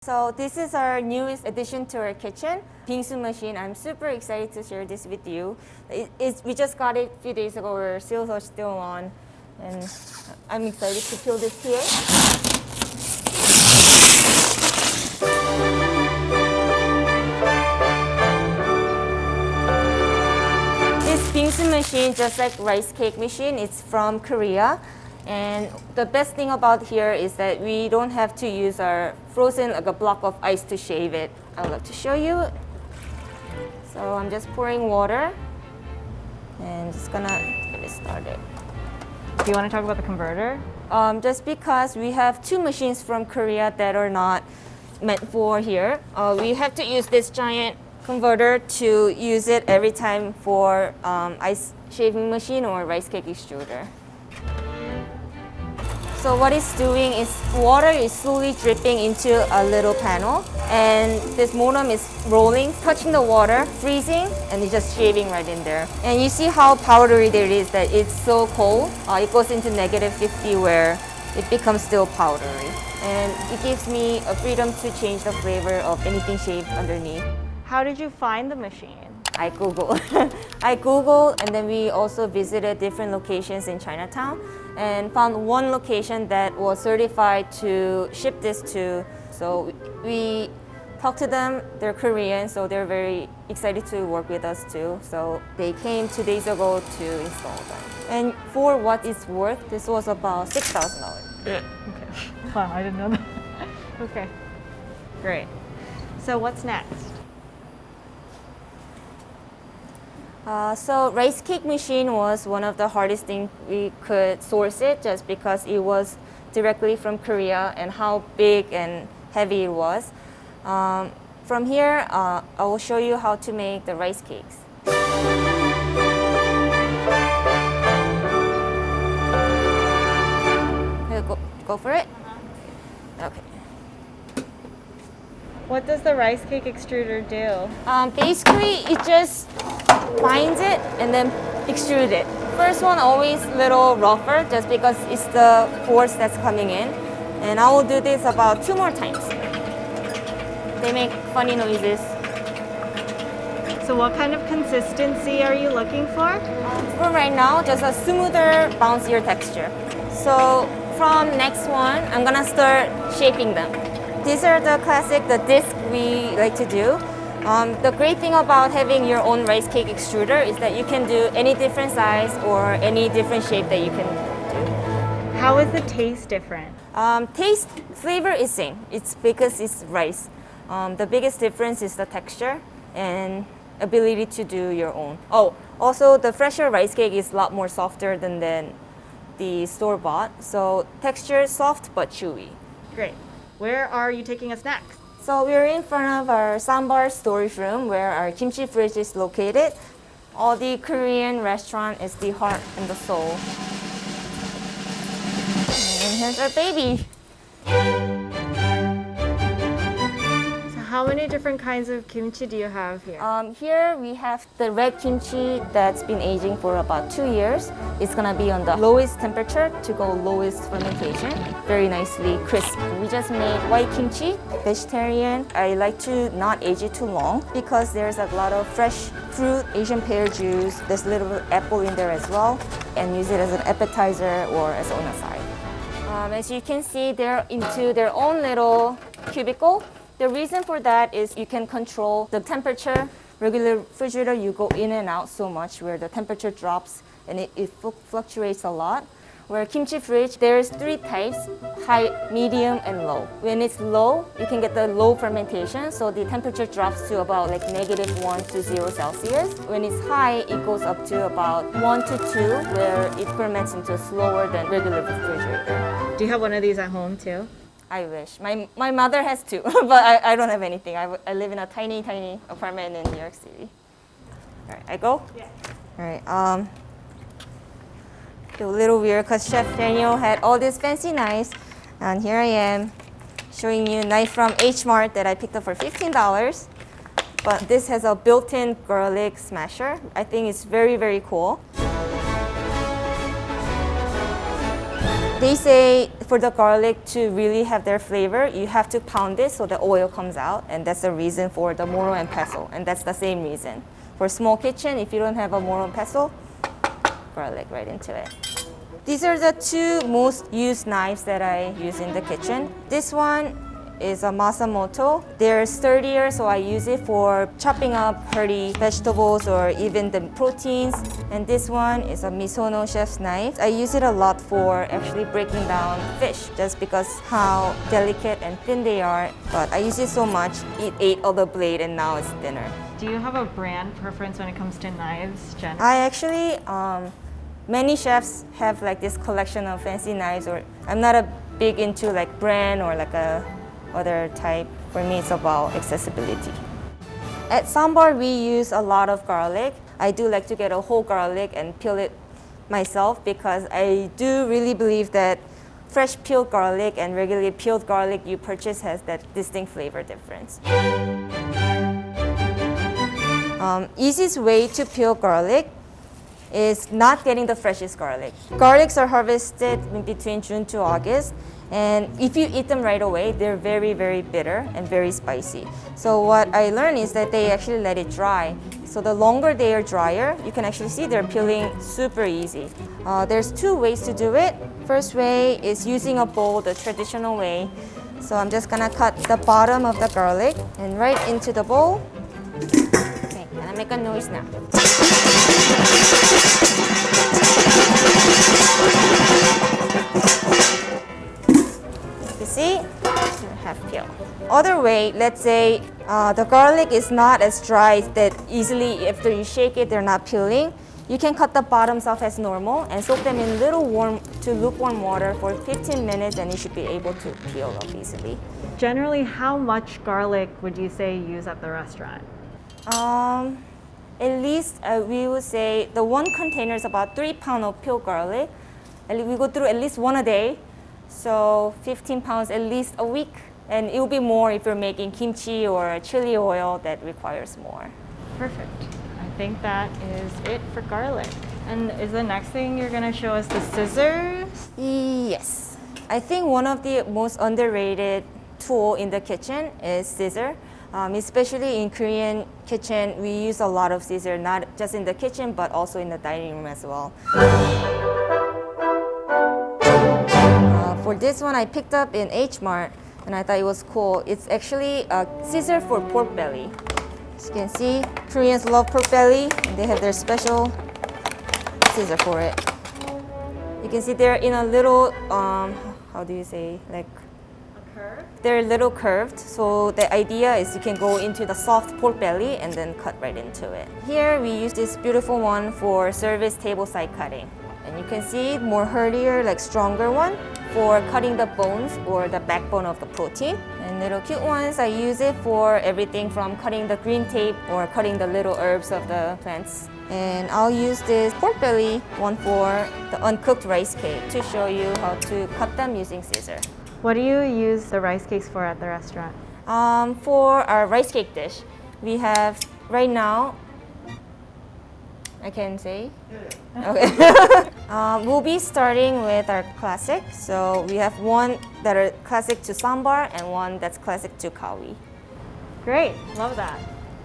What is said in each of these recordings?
So this is our newest addition to our kitchen, Bingsu machine. I'm super excited to share this with you. We just got it a few days ago. Our sales are still on, and I'm excited to peel this here. This Bingsu machine, just like rice cake machine, it's from Korea. And the best thing about here is that we don't have to use our frozen, like a block of ice to shave it. I would like to show you. So I'm just pouring water and just gonna get it started. Do you want to talk about the converter? Just because we have two machines from Korea that are not meant for here, we have to use this giant converter to use it every time for ice shaving machine or rice cake extruder. So what it's doing is water is slowly dripping into a little panel, and this modem is rolling, touching the water, freezing, and it's just shaving right in there. And you see how powdery it is, that it's so cold. It goes into -50 where it becomes still powdery. And it gives me a freedom to change the flavor of anything shaved underneath. How did you find the machine? I Googled. I Googled, and then we also visited different locations in Chinatown and found one location that was certified to ship this to. So we talked to them. They're Korean, so they're very excited to work with us too. So they came 2 days ago to install them. And for what it's worth, this was about $6,000. Okay. Wow, I didn't know that. Okay, great. So what's next? So rice cake machine was one of the hardest things we could source it, just because it was directly from Korea and how big and heavy it was. From here, I will show you how to make the rice cakes. Go for it? Okay. What does the rice cake extruder do? Basically, it just binds it and then extrude it. First one always a little rougher, just because it's the force that's coming in. And I will do this about 2 more times. They make funny noises. So what kind of consistency are you looking for? For right now, just a smoother, bouncier texture. So from next one, I'm gonna start shaping them. These are the classic, the disc we like to do. The great thing about having your own rice cake extruder is that you can do any different size or any different shape that you can do. How is the taste different? Taste, flavor is same. It's because it's rice. The biggest difference is the texture and ability to do your own. Oh, also the fresher rice cake is a lot more softer than the store-bought. So texture soft but chewy. Great. Where are you taking us next? So we're in front of our Ssam Bar storage room where our kimchi fridge is located. All the Korean restaurant is the heart and the soul. And here's our baby. So how many different kinds of kimchi do you have here? Here we have the red kimchi that's been aging for about 2 years. It's gonna be on the lowest temperature to go lowest fermentation. Very nicely crisp. We just made white kimchi, vegetarian. I like to not age it too long because there's a lot of fresh fruit, Asian pear juice. There's a little apple in there as well, and use it as an appetizer or as on a side. As you can see, they're into their own little cubicle. The reason for that is you can control the temperature. Regular refrigerator, you go in and out so much where the temperature drops and it fluctuates a lot. Where kimchi fridge, there's 3 types, high, medium, and low. When it's low, you can get the low fermentation, so the temperature drops to about like -1 to 0 Celsius. When it's high, it goes up to about 1 to 2, where it ferments into slower than regular refrigerator. Do you have one of these at home too? I wish. My mother has 2, but I don't have anything. I live in a tiny, tiny apartment in New York City. All right, I go? Yeah. All right. A little weird because Chef Daniel had all these fancy knives, and here I am showing you a knife from H Mart that I picked up for $15. But this has a built-in garlic smasher. I think it's very, very cool. They say for the garlic to really have their flavor, you have to pound it so the oil comes out, and that's the reason for the moro and pestle, and that's the same reason. For small kitchen, if you don't have a moro and pestle, garlic right into it. These are the two most used knives that I use in the kitchen. This one is a Masamoto. They're sturdier, so I use it for chopping up hearty vegetables or even the proteins. And this one is a Misono chef's knife. I use it a lot for actually breaking down fish, just because how delicate and thin they are. But I use it so much, it ate all the blade and now it's thinner. Do you have a brand preference when it comes to knives, Jen? I actually, many chefs have like this collection of fancy knives, or I'm not a big into like brand or like a other type. For me, it's about accessibility. At Ssam Bar, we use a lot of garlic. I do like to get a whole garlic and peel it myself because I do really believe that fresh peeled garlic and regularly peeled garlic you purchase has that distinct flavor difference. Easiest way to peel garlic is not getting the freshest garlic. Garlics are harvested in between June to August, and if you eat them right away, they're very, very bitter and very spicy. So what I learned is that they actually let it dry. So the longer they are drier, you can actually see they're peeling super easy. There's two ways to do it. First way is using a bowl, the traditional way. So I'm just gonna cut the bottom of the garlic and right into the bowl. Okay, gonna make a noise now. You see, half peel. Other way, let's say the garlic is not as dry that easily after you shake it, they're not peeling. You can cut the bottoms off as normal and soak them in little warm to lukewarm water for 15 minutes, and you should be able to peel up easily. Generally, how much garlic would you say you use at the restaurant? At least we would say the one container is about 3 pounds of peeled garlic. And we go through at least one a day, so 15 pounds at least a week. And it will be more if you're making kimchi or chili oil that requires more. Perfect. I think that is it for garlic. And is the next thing you're gonna show us the scissors? Yes. I think one of the most underrated tool in the kitchen is scissor. Especially in Korean kitchen, we use a lot of scissor, not just in the kitchen, but also in the dining room as well. For this one, I picked up in H Mart, and I thought it was cool. It's actually a scissor for pork belly. As you can see, Koreans love pork belly, and they have their special scissor for it. You can see they're in a little, how do you say, like, they're a little curved, so the idea is you can go into the soft pork belly and then cut right into it. Here we use this beautiful one for service table side cutting. And you can see more heartier, like stronger one for cutting the bones or the backbone of the protein. And little cute ones, I use it for everything from cutting the green tape or cutting the little herbs of the plants. And I'll use this pork belly one for the uncooked rice cake to show you how to cut them using scissor. What do you use the rice cakes for at the restaurant? For our rice cake dish, we have right now, I can say? Yeah. Okay. We'll be starting with our classic. So we have one that are classic to Ssam Bar and one that's classic to Kawi. Great, love that.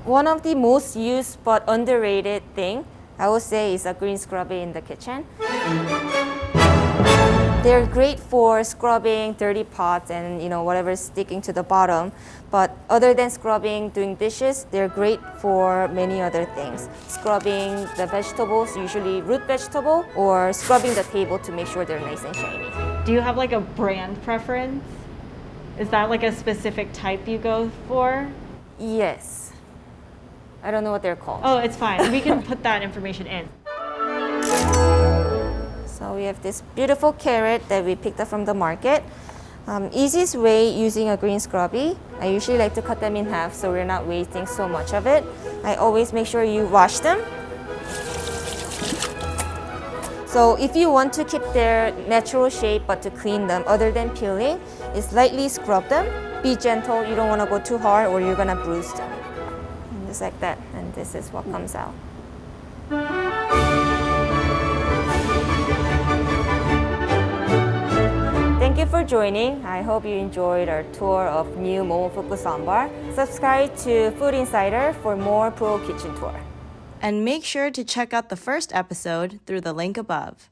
One of the most used but underrated thing, I would say, is a green scrubby in the kitchen. They're great for scrubbing dirty pots and whatever's sticking to the bottom. But other than scrubbing, doing dishes, they're great for many other things. Scrubbing the vegetables, usually root vegetable, or scrubbing the table to make sure they're nice and shiny. Do you have like a brand preference? Is that like a specific type you go for? Yes. I don't know what they're called. Oh, it's fine. We can put that information in. So we have this beautiful carrot that we picked up from the market. Easiest way using a green scrubby, I usually like to cut them in half so we're not wasting so much of it. I always make sure you wash them. So if you want to keep their natural shape but to clean them other than peeling, is lightly scrub them. Be gentle, you don't want to go too hard or you're gonna bruise them. And just like that, and this is what comes out. you for joining. I hope you enjoyed our tour of new Momofuku Ssam Bar. Subscribe to Food Insider for more pro kitchen tour. And make sure to check out the first episode through the link above.